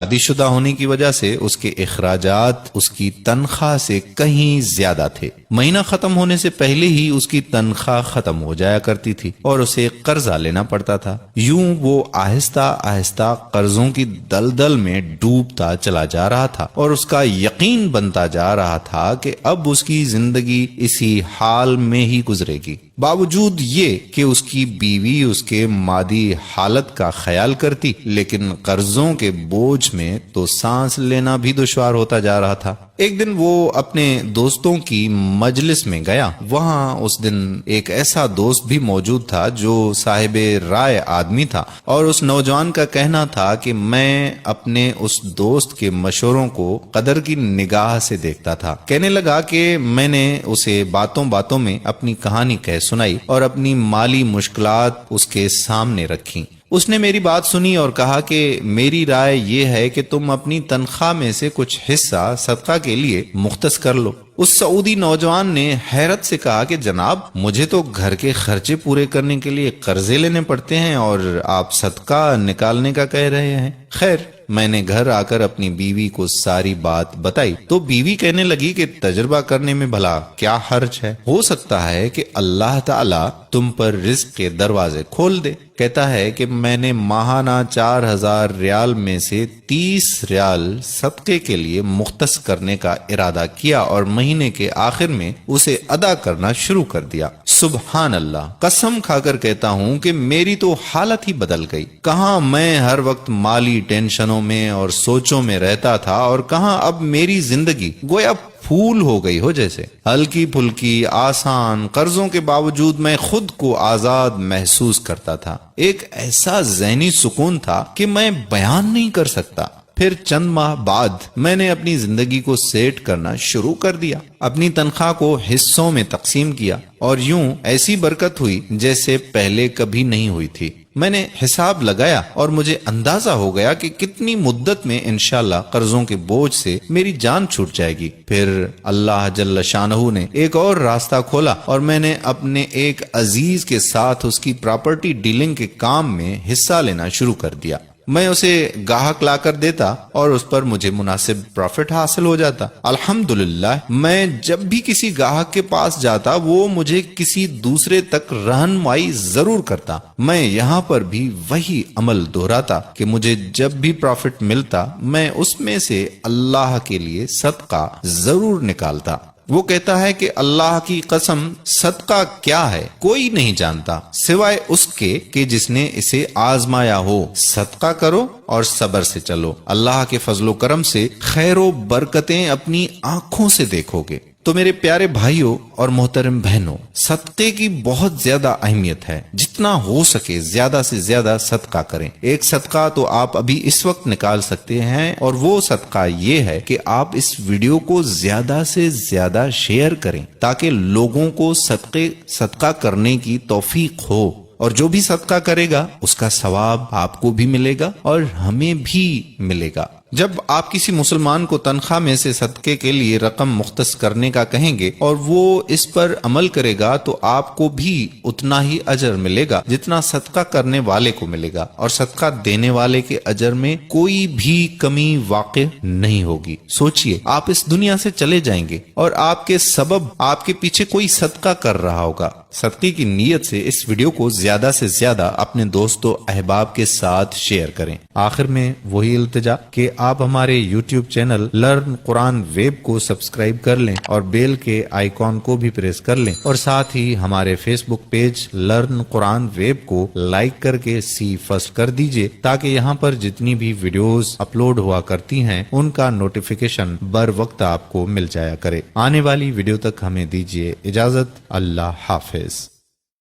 شادی شدہ ہونے کی وجہ سے اس کے اخراجات اس کی تنخواہ سے کہیں زیادہ تھے۔ مہینہ ختم ہونے سے پہلے ہی اس کی تنخواہ ختم ہو جایا کرتی تھی اور اسے قرضہ لینا پڑتا تھا۔ یوں وہ آہستہ آہستہ قرضوں کی دلدل میں ڈوبتا چلا جا رہا تھا اور اس کا یقین بنتا جا رہا تھا کہ اب اس کی زندگی اسی حال میں ہی گزرے گی۔ باوجود یہ کہ اس کی بیوی اس کے مادی حالت کا خیال کرتی، لیکن قرضوں کے بوجھ میں تو سانس لینا بھی دشوار ہوتا جا رہا تھا۔ ایک دن وہ اپنے دوستوں کی مجلس میں گیا۔ وہاں اس دن ایک ایسا دوست بھی موجود تھا جو صاحب رائے آدمی تھا، اور اس نوجوان کا کہنا تھا کہ میں اپنے اس دوست کے مشوروں کو قدر کی نگاہ سے دیکھتا تھا۔ کہنے لگا کہ میں نے اسے باتوں باتوں میں اپنی کہانی کہہ سنائی اور اپنی مالی مشکلات اس کے سامنے رکھی۔ اس نے میری بات سنی اور کہا کہ میری رائے یہ ہے کہ تم اپنی تنخواہ میں سے کچھ حصہ صدقہ کے لیے مختص کر لو۔ اس سعودی نوجوان نے حیرت سے کہا کہ جناب، مجھے تو گھر کے خرچے پورے کرنے کے لیے قرضے لینے پڑتے ہیں اور آپ صدقہ نکالنے کا کہہ رہے ہیں۔ خیر، میں نے گھر آ کر اپنی بیوی کو ساری بات بتائی تو بیوی کہنے لگی کہ تجربہ کرنے میں بھلا کیا حرج ہے، ہو سکتا ہے کہ اللہ تعالی تم پر رزق کے دروازے کھول دے۔ کہتا ہے کہ میں نے ماہانہ 4000 ریال میں سے 30 ریال صدقے کے لیے مختص کرنے کا ارادہ کیا اور مہینے کے آخر میں اسے ادا کرنا شروع کر دیا۔ سبحان اللہ، قسم کھا کر کہتا ہوں کہ میری تو حالت ہی بدل گئی۔ کہاں میں ہر وقت مالی ٹینشنوں میں اور سوچوں میں رہتا تھا، اور کہاں اب میری زندگی گویا پھول ہو گئی ہو جیسے، ہلکی پھلکی، آسان۔ قرضوں کے باوجود میں خود کو آزاد محسوس کرتا تھا۔ ایک ایسا ذہنی سکون تھا کہ میں بیان نہیں کر سکتا۔ پھر چند ماہ بعد میں نے اپنی زندگی کو سیٹ کرنا شروع کر دیا، اپنی تنخواہ کو حصوں میں تقسیم کیا، اور یوں ایسی برکت ہوئی جیسے پہلے کبھی نہیں ہوئی تھی۔ میں نے حساب لگایا اور مجھے اندازہ ہو گیا کہ کتنی مدت میں انشاءاللہ قرضوں کے بوجھ سے میری جان چھوٹ جائے گی۔ پھر اللہ جل شانہ نے ایک اور راستہ کھولا اور میں نے اپنے ایک عزیز کے ساتھ اس کی پراپرٹی ڈیلنگ کے کام میں حصہ لینا شروع کر دیا۔ میں اسے گاہک لا کر دیتا اور اس پر مجھے مناسب پروفٹ حاصل ہو جاتا۔ الحمدللہ، میں جب بھی کسی گاہک کے پاس جاتا وہ مجھے کسی دوسرے تک رہنمائی ضرور کرتا۔ میں یہاں پر بھی وہی عمل دہراتا کہ مجھے جب بھی پروفٹ ملتا میں اس میں سے اللہ کے لیے صدقہ ضرور نکالتا۔ وہ کہتا ہے کہ اللہ کی قسم، صدقہ کیا ہے کوئی نہیں جانتا سوائے اس کے کہ جس نے اسے آزمایا ہو۔ صدقہ کرو اور صبر سے چلو، اللہ کے فضل و کرم سے خیر و برکتیں اپنی آنکھوں سے دیکھو گے۔ تو میرے پیارے بھائیوں اور محترم بہنوں، صدقے کی بہت زیادہ اہمیت ہے۔ جتنا ہو سکے زیادہ سے زیادہ صدقہ کریں۔ ایک صدقہ تو آپ ابھی اس وقت نکال سکتے ہیں، اور وہ صدقہ یہ ہے کہ آپ اس ویڈیو کو زیادہ سے زیادہ شیئر کریں تاکہ لوگوں کو صدقہ کرنے کی توفیق ہو، اور جو بھی صدقہ کرے گا اس کا ثواب آپ کو بھی ملے گا اور ہمیں بھی ملے گا۔ جب آپ کسی مسلمان کو تنخواہ میں سے صدقے کے لیے رقم مختص کرنے کا کہیں گے اور وہ اس پر عمل کرے گا تو آپ کو بھی اتنا ہی اجر ملے گا جتنا صدقہ کرنے والے کو ملے گا، اور صدقہ دینے والے کے اجر میں کوئی بھی کمی واقع نہیں ہوگی۔ سوچئے، آپ اس دنیا سے چلے جائیں گے اور آپ کے سبب آپ کے پیچھے کوئی صدقہ کر رہا ہوگا۔ صدقے کی نیت سے اس ویڈیو کو زیادہ سے زیادہ اپنے دوستوں احباب کے ساتھ شیئر کریں۔ آخر میں وہی التجا کہ آپ ہمارے یوٹیوب چینل لرن قرآن ویب کو سبسکرائب کر لیں اور بیل کے آئیکن کو بھی پریس کر لیں، اور ساتھ ہی ہمارے فیس بک پیج لرن قرآن ویب کو لائک کر کے سی فرسٹ کر دیجئے، تاکہ یہاں پر جتنی بھی ویڈیوز اپلوڈ ہوا کرتی ہیں ان کا نوٹیفیکیشن بر وقت آپ کو مل جایا کرے۔ آنے والی ویڈیو تک ہمیں دیجئے اجازت۔ اللہ حافظ۔